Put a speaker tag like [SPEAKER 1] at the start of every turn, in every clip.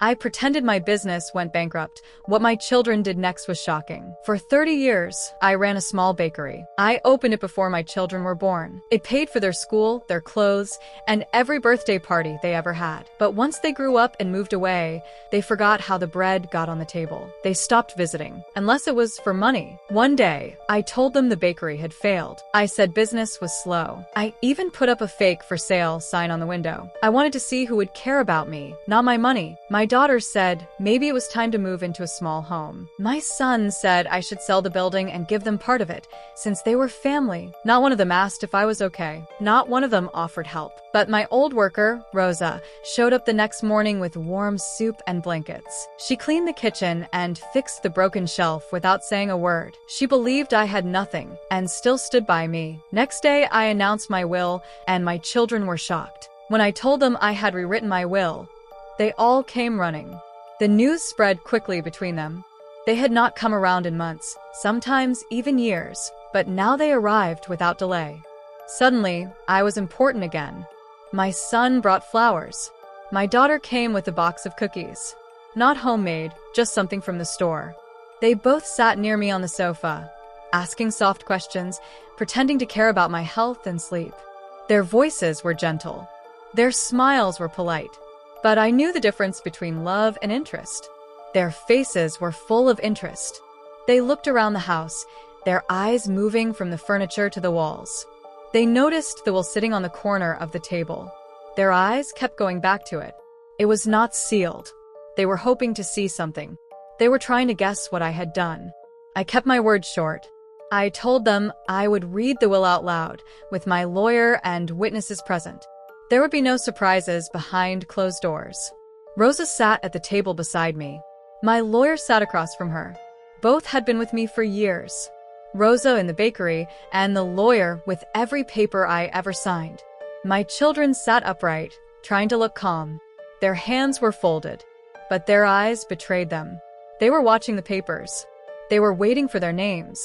[SPEAKER 1] I pretended my business went bankrupt. What my children did next was shocking. For 30 years, I ran a small bakery. I opened it before my children were born. It paid for their school, their clothes, and every birthday party they ever had. But once they grew up and moved away, they forgot how the bread got on the table. They stopped visiting, unless it was for money. One day, I told them the bakery had failed. I said business was slow. I even put up a fake for sale sign on the window. I wanted to see who would care about me, not my money. My daughter said maybe it was time to move into a small home. My son said I should sell the building and give them part of it, since they were family. Not one of them asked if I was okay. Not one of them offered help. But my old worker, Rosa, showed up the next morning with warm soup and blankets. She cleaned the kitchen and fixed the broken shelf without saying a word. She believed I had nothing and still stood by me. Next day, I announced my will, and my children were shocked. When I told them I had rewritten my will, they all came running. The news spread quickly between them. They had not come around in months, sometimes even years, but now they arrived without delay. Suddenly, I was important again. My son brought flowers. My daughter came with a box of cookies. Not homemade, just something from the store. They both sat near me on the sofa, asking soft questions, pretending to care about my health and sleep. Their voices were gentle. Their smiles were polite. But I knew the difference between love and interest. Their faces were full of interest. They looked around the house, their eyes moving from the furniture to the walls. They noticed the will sitting on the corner of the table. Their eyes kept going back to it. It was not sealed. They were hoping to see something. They were trying to guess what I had done. I kept my word short. I told them I would read the will out loud, with my lawyer and witnesses present. There would be no surprises behind closed doors. Rosa sat at the table beside me. My lawyer sat across from her. Both had been with me for years. Rosa in the bakery, and the lawyer with every paper I ever signed. My children sat upright, trying to look calm. Their hands were folded, but their eyes betrayed them. They were watching the papers. They were waiting for their names.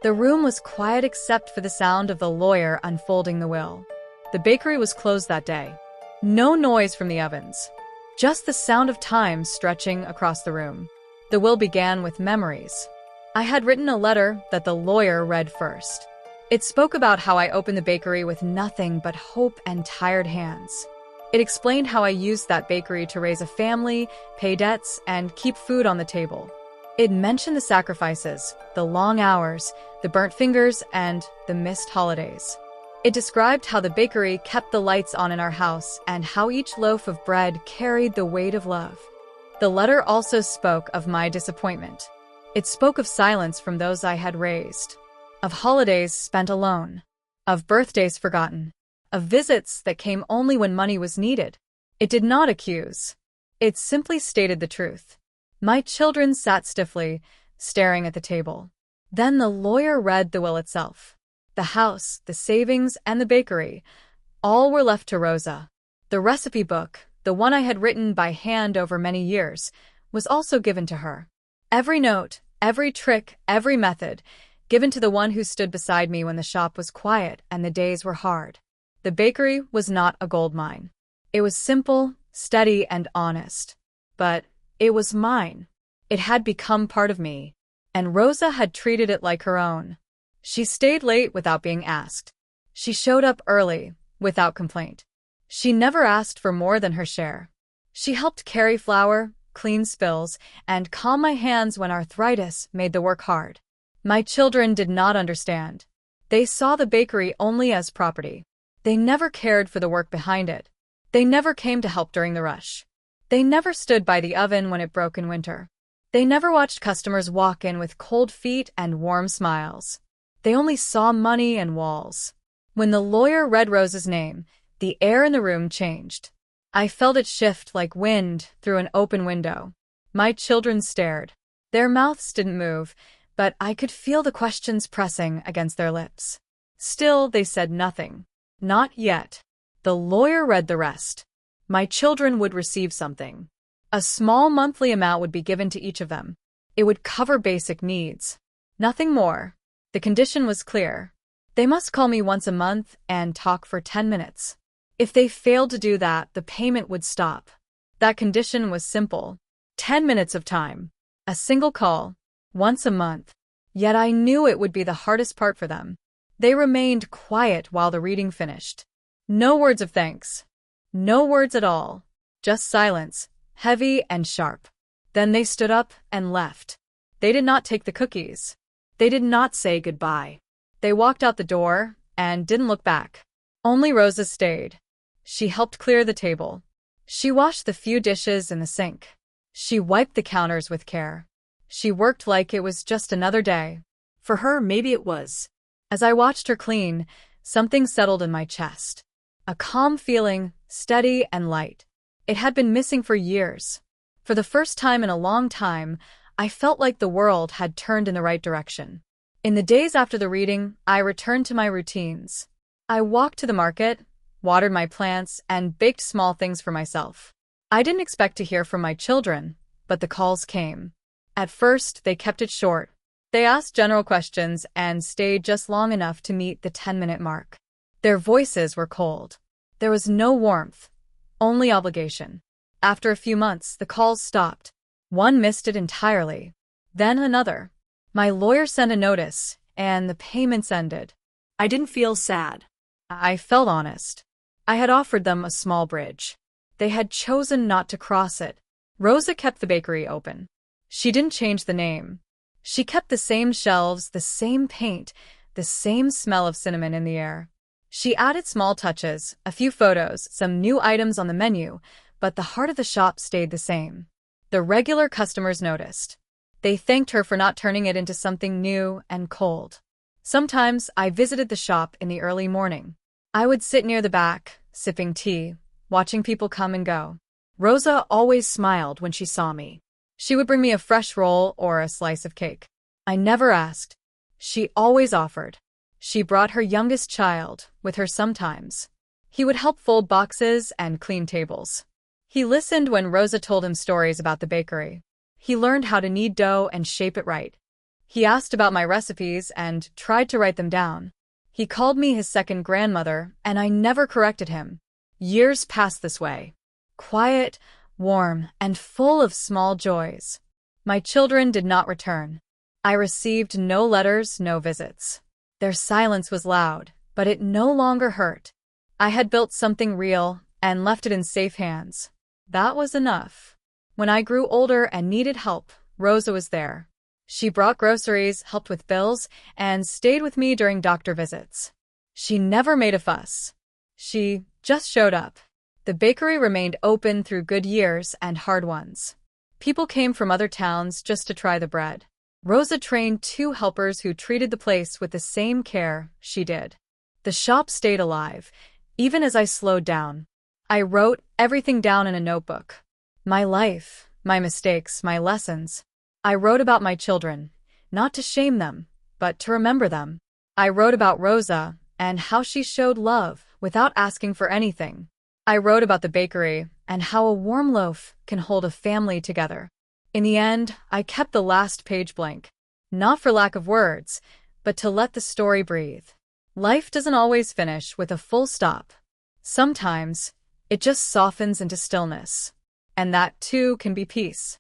[SPEAKER 1] The room was quiet except for the sound of the lawyer unfolding the will. The bakery was closed that day. No noise from the ovens. Just the sound of time stretching across the room. The will began with memories. I had written a letter that the lawyer read first. It spoke about how I opened the bakery with nothing but hope and tired hands. It explained how I used that bakery to raise a family, pay debts, and keep food on the table. It mentioned the sacrifices, the long hours, the burnt fingers, and the missed holidays. It described how the bakery kept the lights on in our house and how each loaf of bread carried the weight of love. The letter also spoke of my disappointment. It spoke of silence from those I had raised, of holidays spent alone, of birthdays forgotten, of visits that came only when money was needed. It did not accuse. It simply stated the truth. My children sat stiffly, staring at the table. Then the lawyer read the will itself. The house, the savings, and the bakery, all were left to Rosa. The recipe book, the one I had written by hand over many years, was also given to her. Every note, every trick, every method, given to the one who stood beside me when the shop was quiet and the days were hard. The bakery was not a gold mine. It was simple, steady, and honest. But it was mine. It had become part of me, and Rosa had treated it like her own. She stayed late without being asked. She showed up early, without complaint. She never asked for more than her share. She helped carry flour, clean spills, and calm my hands when arthritis made the work hard. My children did not understand. They saw the bakery only as property. They never cared for the work behind it. They never came to help during the rush. They never stood by the oven when it broke in winter. They never watched customers walk in with cold feet and warm smiles. They only saw money and walls. When the lawyer read Rosa's name, the air in the room changed. I felt it shift like wind through an open window. My children stared. Their mouths didn't move, but I could feel the questions pressing against their lips. Still, they said nothing. Not yet. The lawyer read the rest. My children would receive something. A small monthly amount would be given to each of them. It would cover basic needs. Nothing more. The condition was clear. They must call me once a month and talk for 10 minutes. If they failed to do that, the payment would stop. That condition was simple. 10 minutes of time. A single call. Once a month. Yet I knew it would be the hardest part for them. They remained quiet while the reading finished. No words of thanks. No words at all. Just silence, heavy and sharp. Then they stood up and left. They did not take the cookies. They did not say goodbye. They walked out the door and didn't look back. Only Rosa stayed. She helped clear the table. She washed the few dishes in the sink. She wiped the counters with care. She worked like it was just another day. For her, maybe it was. As I watched her clean, something settled in my chest. A calm feeling, steady and light. It had been missing for years. For the first time in a long time, I felt like the world had turned in the right direction. In the days after the reading, I returned to my routines. I walked to the market, watered my plants, and baked small things for myself. I didn't expect to hear from my children, but the calls came. At first, they kept it short. They asked general questions and stayed just long enough to meet the 10-minute mark. Their voices were cold. There was no warmth, only obligation. After a few months, the calls stopped. One missed it entirely. Then another. My lawyer sent a notice, and the payments ended. I didn't feel sad. I felt honest. I had offered them a small bridge. They had chosen not to cross it. Rosa kept the bakery open. She didn't change the name. She kept the same shelves, the same paint, the same smell of cinnamon in the air. She added small touches, a few photos, some new items on the menu, but the heart of the shop stayed the same. The regular customers noticed. They thanked her for not turning it into something new and cold. Sometimes I visited the shop in the early morning. I would sit near the back, sipping tea, watching people come and go. Rosa always smiled when she saw me. She would bring me a fresh roll or a slice of cake. I never asked. She always offered. She brought her youngest child with her sometimes. He would help fold boxes and clean tables. He listened when Rosa told him stories about the bakery. He learned how to knead dough and shape it right. He asked about my recipes and tried to write them down. He called me his second grandmother, and I never corrected him. Years passed this way. Quiet, warm, and full of small joys. My children did not return. I received no letters, no visits. Their silence was loud, but it no longer hurt. I had built something real and left it in safe hands. That was enough. When I grew older and needed help, Rosa was there. She brought groceries, helped with bills, and stayed with me during doctor visits. She never made a fuss. She just showed up. The bakery remained open through good years and hard ones. People came from other towns just to try the bread. Rosa trained 2 helpers who treated the place with the same care she did. The shop stayed alive, even as I slowed down. I wrote everything down in a notebook. My life, my mistakes, my lessons. I wrote about my children, not to shame them, but to remember them. I wrote about Rosa and how she showed love without asking for anything. I wrote about the bakery and how a warm loaf can hold a family together. In the end, I kept the last page blank. Not for lack of words, but to let the story breathe. Life doesn't always finish with a full stop. Sometimes, it just softens into stillness. And that too can be peace.